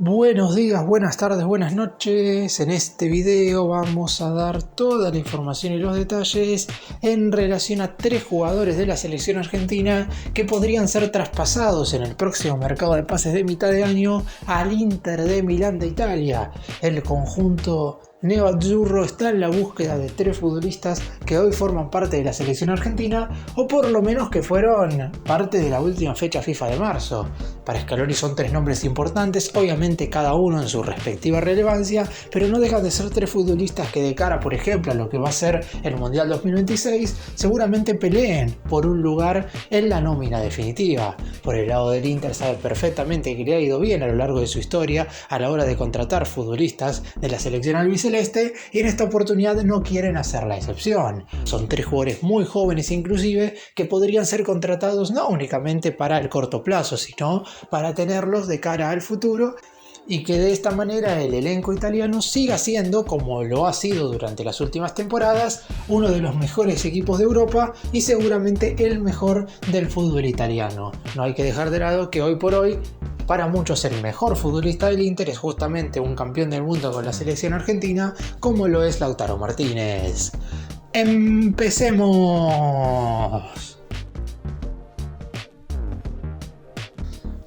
Buenos días, buenas tardes, buenas noches. En este video vamos a dar toda la información y los detalles en relación a 3 jugadores de la selección argentina que podrían ser traspasados en el próximo mercado de pases de mitad de año al Inter de Milán de Italia. El conjunto neoazzurro está en la búsqueda de 3 futbolistas que hoy forman parte de la selección argentina, o por lo menos que fueron parte de la última fecha FIFA de marzo. Para Scaloni son 3 nombres importantes, obviamente cada uno en su respectiva relevancia, pero no dejan de ser 3 futbolistas que de cara, por ejemplo, a lo que va a ser el Mundial 2026, seguramente peleen por un lugar en la nómina definitiva. Por el lado del Inter sabe perfectamente que le ha ido bien a lo largo de su historia a la hora de contratar futbolistas de la selección albiceleste, y en esta oportunidad no quieren hacer la excepción. Son 3 jugadores muy jóvenes inclusive que podrían ser contratados no únicamente para el corto plazo, sino para tenerlos de cara al futuro, y que de esta manera el elenco italiano siga siendo, como lo ha sido durante las últimas temporadas, uno de los mejores equipos de Europa y seguramente el mejor del fútbol italiano. No hay que dejar de lado que hoy por hoy, para muchos el mejor futbolista del Inter es justamente un campeón del mundo con la selección argentina, como lo es Lautaro Martínez. ¡Empecemos!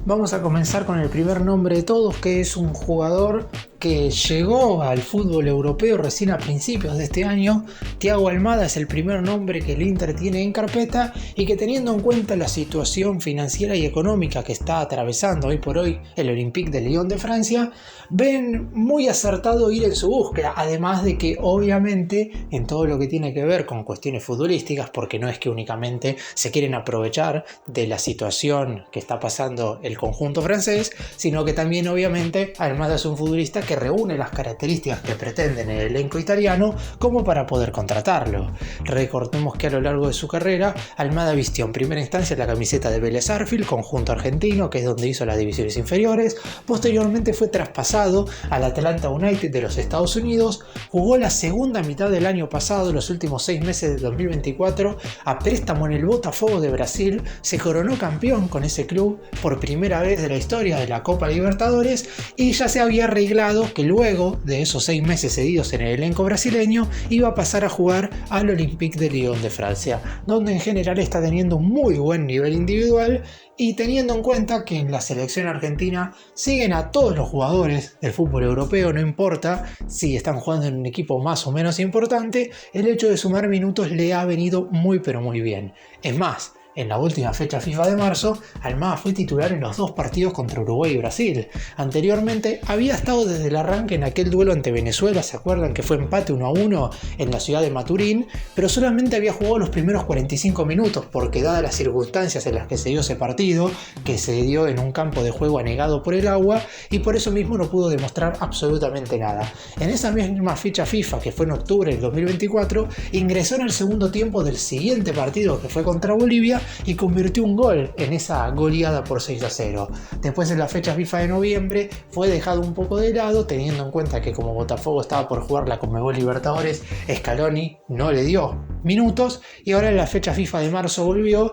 Vamos a comenzar con el primer nombre de todos, que es un jugador que llegó al fútbol europeo recién a principios de este año. Thiago Almada es el primer nombre que el Inter tiene en carpeta, y que, teniendo en cuenta la situación financiera y económica que está atravesando hoy por hoy el Olympique de Lyon de Francia, ven muy acertado ir en su búsqueda, además de que obviamente en todo lo que tiene que ver con cuestiones futbolísticas, porque no es que únicamente se quieren aprovechar de la situación que está pasando el conjunto francés, sino que también obviamente Almada es un futbolista que reúne las características que pretenden el elenco italiano como para poder contratarlo. Recordemos que a lo largo de su carrera Almada vistió en primera instancia la camiseta de Vélez Sarsfield, conjunto argentino, que es donde hizo las divisiones inferiores. Posteriormente fue traspasado al Atlanta United de los Estados Unidos, jugó la segunda mitad del año pasado, los últimos 6 meses de 2024, a préstamo en el Botafogo de Brasil, se coronó campeón con ese club por primera vez de la historia de la Copa Libertadores, y ya se había arreglado que luego de esos 6 meses cedidos en el elenco brasileño iba a pasar a jugar al Olympique de Lyon de Francia, donde en general está teniendo un muy buen nivel individual. Y teniendo en cuenta que en la selección argentina siguen a todos los jugadores del fútbol europeo, no importa si están jugando en un equipo más o menos importante, el hecho de sumar minutos le ha venido muy pero muy bien. Es más, en la última fecha FIFA de marzo, Almada fue titular en los 2 partidos contra Uruguay y Brasil. Anteriormente había estado desde el arranque en aquel duelo ante Venezuela, ¿se acuerdan? Que fue empate 1-1 en la ciudad de Maturín, pero solamente había jugado los primeros 45 minutos, porque dadas las circunstancias en las que se dio ese partido, que se dio en un campo de juego anegado por el agua, y por eso mismo no pudo demostrar absolutamente nada. En esa misma fecha FIFA, que fue en octubre del 2024, ingresó en el segundo tiempo del siguiente partido, que fue contra Bolivia, y convirtió un gol en esa goleada por 6-0. Después, en la fecha FIFA de noviembre, fue dejado un poco de lado, teniendo en cuenta que como Botafogo estaba por jugar la Conmebol Libertadores, Scaloni no le dio minutos, y ahora en la fecha FIFA de marzo volvió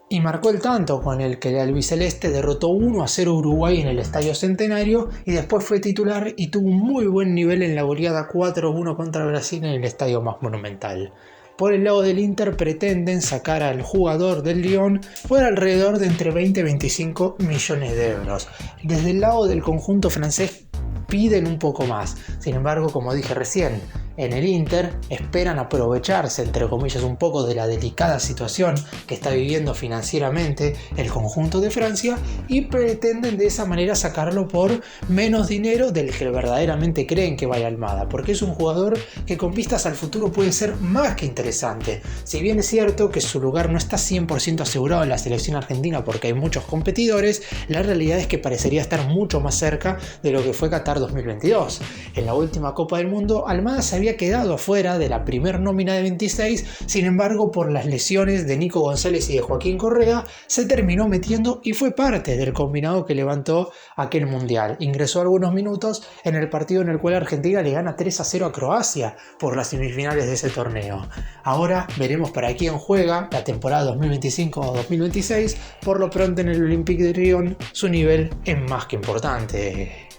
y marcó el tanto con el que el albiceleste derrotó 1-0 a Uruguay en el Estadio Centenario, y después fue titular y tuvo un muy buen nivel en la goleada 4-1 contra Brasil en el estadio más monumental. Por el lado del Inter pretenden sacar al jugador del Lyon por alrededor de entre 20 y 25 millones de euros. Desde el lado del conjunto francés piden un poco más. Sin embargo, como dije recién, en el Inter esperan aprovecharse, entre comillas, un poco de la delicada situación que está viviendo financieramente el conjunto de Francia, y pretenden de esa manera sacarlo por menos dinero del que verdaderamente creen que vaya Almada, porque es un jugador que con vistas al futuro puede ser más que interesante. Si bien es cierto que su lugar no está 100% asegurado en la selección argentina porque hay muchos competidores, la realidad es que parecería estar mucho más cerca de lo que fue Qatar 2022. En la última Copa del Mundo, Almada se había quedado afuera de la primer nómina de 26, sin embargo, por las lesiones de Nico González y de Joaquín Correa, se terminó metiendo y fue parte del combinado que levantó aquel mundial. Ingresó algunos minutos en el partido en el cual Argentina le gana 3-0 a Croacia por las semifinales de ese torneo. Ahora veremos para quién juega la temporada 2025-2026, por lo pronto en el Olympique de Lyon su nivel es más que importante.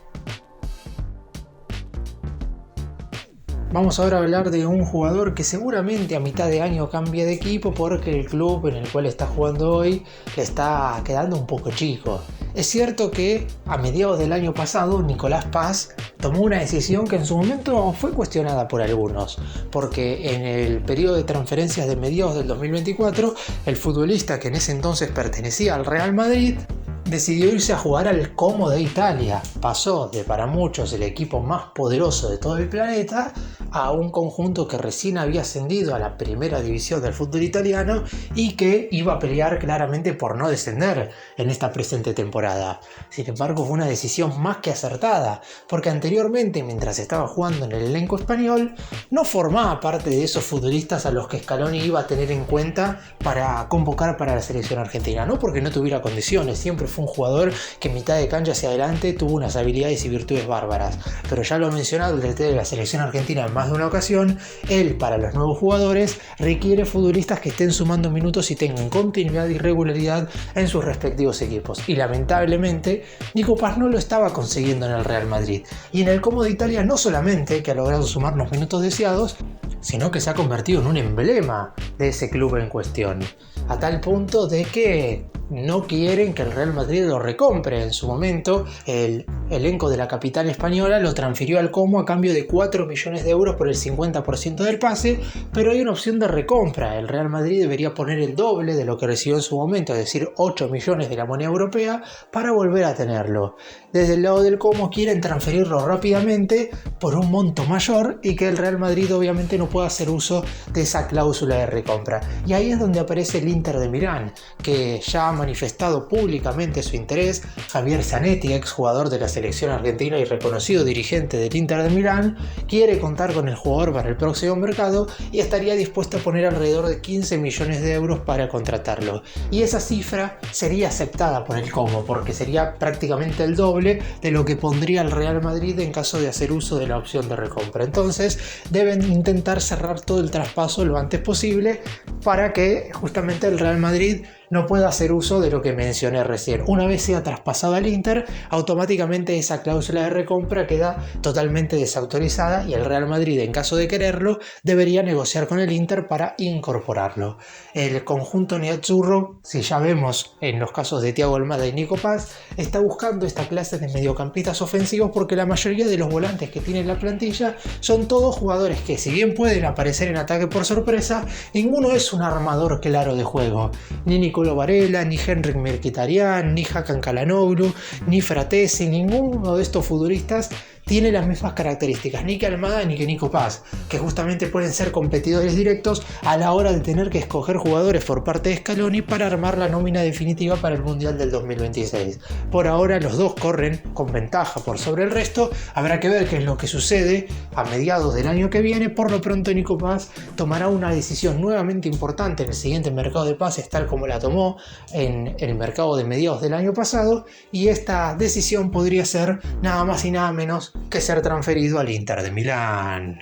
Vamos ahora a hablar de un jugador que seguramente a mitad de año cambie de equipo porque el club en el cual está jugando hoy le está quedando un poco chico. Es cierto que a mediados del año pasado Nicolás Paz tomó una decisión que en su momento fue cuestionada por algunos, porque en el periodo de transferencias de mediados del 2024, el futbolista que en ese entonces pertenecía al Real Madrid decidió irse a jugar al Como de Italia. Pasó de para muchos el equipo más poderoso de todo el planeta a un conjunto que recién había ascendido a la primera división del fútbol italiano y que iba a pelear claramente por no descender en esta presente temporada. Sin embargo, fue una decisión más que acertada, porque anteriormente, mientras estaba jugando en el elenco español, no formaba parte de esos futbolistas a los que Scaloni iba a tener en cuenta para convocar para la selección argentina. No porque no tuviera condiciones, siempre fue un jugador que en mitad de cancha hacia adelante tuvo unas habilidades y virtudes bárbaras, pero ya lo he mencionado, el DT de la selección argentina en más de una ocasión, él para los nuevos jugadores requiere futbolistas que estén sumando minutos y tengan continuidad y regularidad en sus respectivos equipos, y lamentablemente Nico Paz no lo estaba consiguiendo en el Real Madrid, y en el Como de Italia no solamente que ha logrado sumar los minutos deseados, sino que se ha convertido en un emblema de ese club en cuestión, a tal punto de que no quieren que el Real Madrid lo recompre. En su momento, el elenco de la capital española lo transfirió al Como a cambio de 4 millones de euros por el 50% del pase, pero hay una opción de recompra. El Real Madrid debería poner el doble de lo que recibió en su momento, es decir, 8 millones de la moneda europea, para volver a tenerlo. Desde el lado del Como quieren transferirlo rápidamente por un monto mayor y que el Real Madrid obviamente no pueda hacer uso de esa cláusula de recompra. Y ahí es donde aparece el Inter de Milán, que ya ha manifestado públicamente su interés. Javier Zanetti, exjugador de la selección argentina y reconocido dirigente del Inter de Milán, quiere contar con el jugador para el próximo mercado y estaría dispuesto a poner alrededor de 15 millones de euros para contratarlo. Y esa cifra sería aceptada por el Como, porque sería prácticamente el doble de lo que pondría el Real Madrid en caso de hacer uso de la opción de recompra. Entonces deben intentar cerrar todo el traspaso lo antes posible para que justamente el Real Madrid no pueda hacer uso de lo que mencioné recién. Una vez sea traspasado al Inter, automáticamente esa cláusula de recompra queda totalmente desautorizada y el Real Madrid, en caso de quererlo, debería negociar con el Inter para incorporarlo. El conjunto nerazzurro, si ya vemos en los casos de Thiago Almada y Nico Paz, está buscando esta clase de mediocampistas ofensivos porque la mayoría de los volantes que tiene la plantilla son todos jugadores que, si bien pueden aparecer en ataque por sorpresa, ninguno es un armador claro de juego. Ni Nicolo Varela, ni Henrik Mkhitaryan, ni Hakan Çalhanoğlu, ni Fratesi, ninguno de estos futbolistas tiene las mismas características, ni que Almada ni que Nico Paz, que justamente pueden ser competidores directos a la hora de tener que escoger jugadores por parte de Scaloni para armar la nómina definitiva para el Mundial del 2026. Por ahora los dos corren con ventaja por sobre el resto, habrá que ver qué es lo que sucede a mediados del año que viene. Por lo pronto Nico Paz tomará una decisión nuevamente importante en el siguiente mercado de pases, tal como la tomó en el mercado de mediados del año pasado, y esta decisión podría ser nada más y nada menos que ser transferido al Inter de Milán.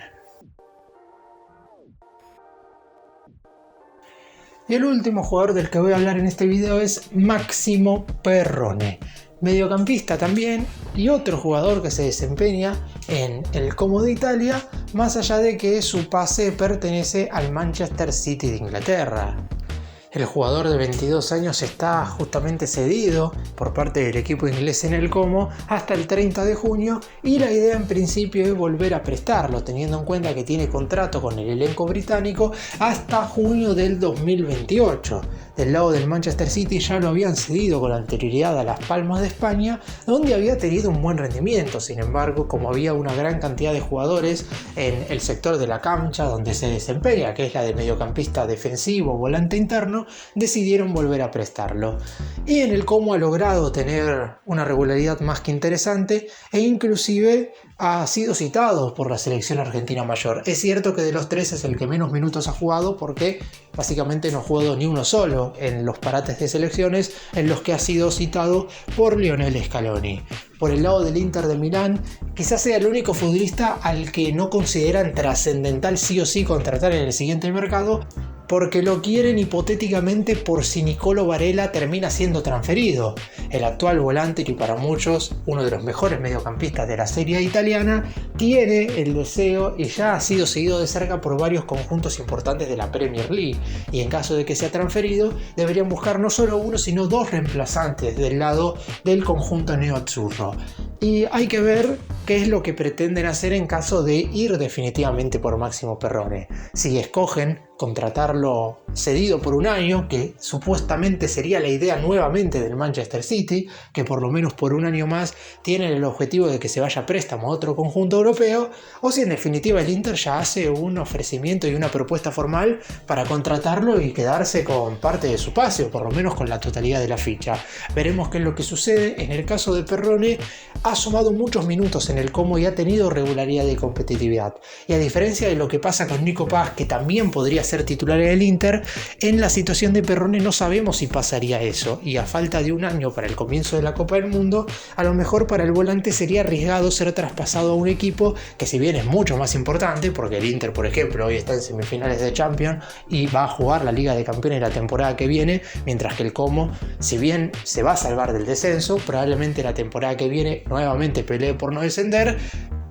Y el último jugador del que voy a hablar en este video es Máximo Perrone, mediocampista también y otro jugador que se desempeña en el Como de Italia, más allá de que su pase pertenece al Manchester City de Inglaterra. El jugador de 22 años está justamente cedido por parte del equipo inglés en el Como hasta el 30 de junio y la idea en principio es volver a prestarlo, teniendo en cuenta que tiene contrato con el elenco británico hasta junio del 2028. Del lado del Manchester City ya lo habían cedido con anterioridad a Las Palmas de España, donde había tenido un buen rendimiento. Sin embargo, como había una gran cantidad de jugadores en el sector de la cancha donde se desempeña, que es la de mediocampista defensivo, volante interno, decidieron volver a prestarlo. Y en el Como ha logrado tener una regularidad más que interesante e inclusive ha sido citado por la selección argentina mayor. Es cierto que de los tres es el que menos minutos ha jugado porque básicamente no ha jugado ni uno solo en los parates de selecciones en los que ha sido citado por Lionel Scaloni. Por el lado del Inter de Milán, quizás sea el único futbolista al que no consideran trascendental sí o sí contratar en el siguiente mercado, porque lo quieren hipotéticamente por si Nicolo Varela termina siendo transferido. El actual volante, y para muchos uno de los mejores mediocampistas de la Serie A italiana, tiene el deseo y ya ha sido seguido de cerca por varios conjuntos importantes de la Premier League, y en caso de que sea transferido deberían buscar no solo uno sino dos reemplazantes del lado del conjunto neoazzurro. Y hay que ver qué es lo que pretenden hacer en caso de ir definitivamente por Máximo Perrone. Si escogen contratarlo cedido por un año, que supuestamente sería la idea nuevamente del Manchester City, que por lo menos por un año más tienen el objetivo de que se vaya a préstamo a otro conjunto europeo, o si en definitiva el Inter ya hace un ofrecimiento y una propuesta formal para contratarlo y quedarse con parte de su pase, o por lo menos con la totalidad de la ficha. Veremos qué es lo que sucede. En el caso de Perrone, ha sumado muchos minutos en el Como y ha tenido regularidad y competitividad. Y a diferencia de lo que pasa con Nico Paz, que también podría ser titular en el Inter, en la situación de Perrone no sabemos si pasaría eso, y a falta de un año para el comienzo de la Copa del Mundo, a lo mejor para el volante sería arriesgado ser traspasado a un equipo que, si bien es mucho más importante, porque el Inter por ejemplo hoy está en semifinales de Champions y va a jugar la Liga de Campeones la temporada que viene, mientras que el Como, si bien se va a salvar del descenso, probablemente la temporada que viene nuevamente pelee por no descender.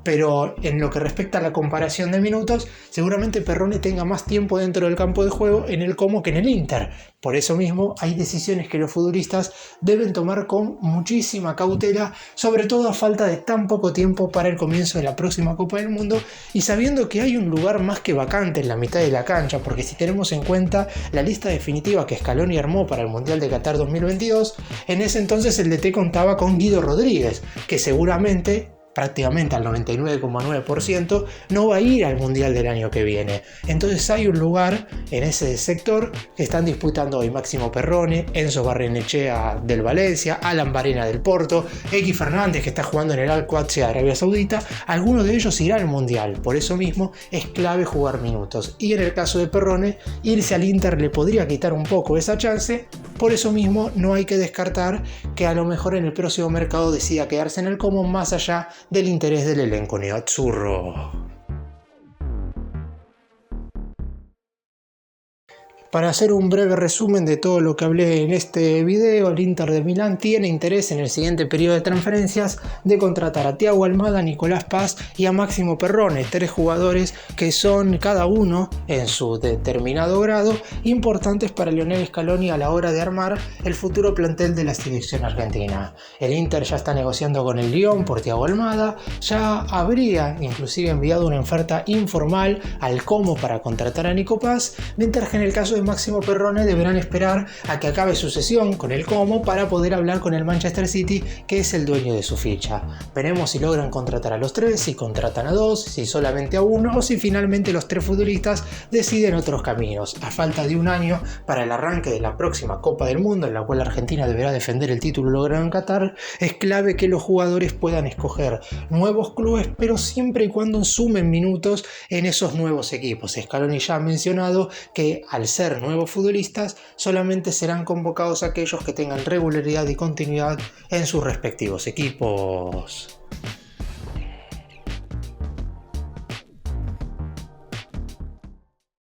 Pero en lo que respecta a la comparación de minutos, seguramente Perrone tenga más tiempo dentro del campo de juego en el Como que en el Inter. Por eso mismo hay decisiones que los futbolistas deben tomar con muchísima cautela, sobre todo a falta de tan poco tiempo para el comienzo de la próxima Copa del Mundo, y sabiendo que hay un lugar más que vacante en la mitad de la cancha, porque si tenemos en cuenta la lista definitiva que Scaloni armó para el Mundial de Qatar 2022, en ese entonces el DT contaba con Guido Rodríguez, que seguramente, prácticamente al 99,9%, no va a ir al Mundial del año que viene. Entonces hay un lugar en ese sector que están disputando hoy Máximo Perrone, Enzo Barrenechea del Valencia, Alan Varena del Porto, X Fernández que está jugando en el Al-Qadsi de Arabia Saudita. Alguno de ellos irá al Mundial, por eso mismo es clave jugar minutos. Y en el caso de Perrone, irse al Inter le podría quitar un poco esa chance. Por eso mismo no hay que descartar que a lo mejor en el próximo mercado decida quedarse en el Como, más allá del interés del elenco neoazzurro. Para hacer un breve resumen de todo lo que hablé en este video, el Inter de Milán tiene interés en el siguiente periodo de transferencias de contratar a Thiago Almada, a Nicolás Paz y a Máximo Perrone, tres jugadores que son cada uno en su determinado grado importantes para Lionel Scaloni a la hora de armar el futuro plantel de la selección argentina. El Inter ya está negociando con el Lyon por Thiago Almada, ya habría inclusive enviado una oferta informal al Como para contratar a Nico Paz, mientras que en el caso de Máximo Perrone deberán esperar a que acabe su sesión con el Como para poder hablar con el Manchester City, que es el dueño de su ficha. Veremos si logran contratar a los tres, si contratan a dos, si solamente a uno, o si finalmente los tres futbolistas deciden otros caminos. A falta de un año para el arranque de la próxima Copa del Mundo, en la cual Argentina deberá defender el título logrado en Qatar, es clave que los jugadores puedan escoger nuevos clubes, pero siempre y cuando sumen minutos en esos nuevos equipos. Scaloni ya ha mencionado que al ser nuevos futbolistas solamente serán convocados aquellos que tengan regularidad y continuidad en sus respectivos equipos.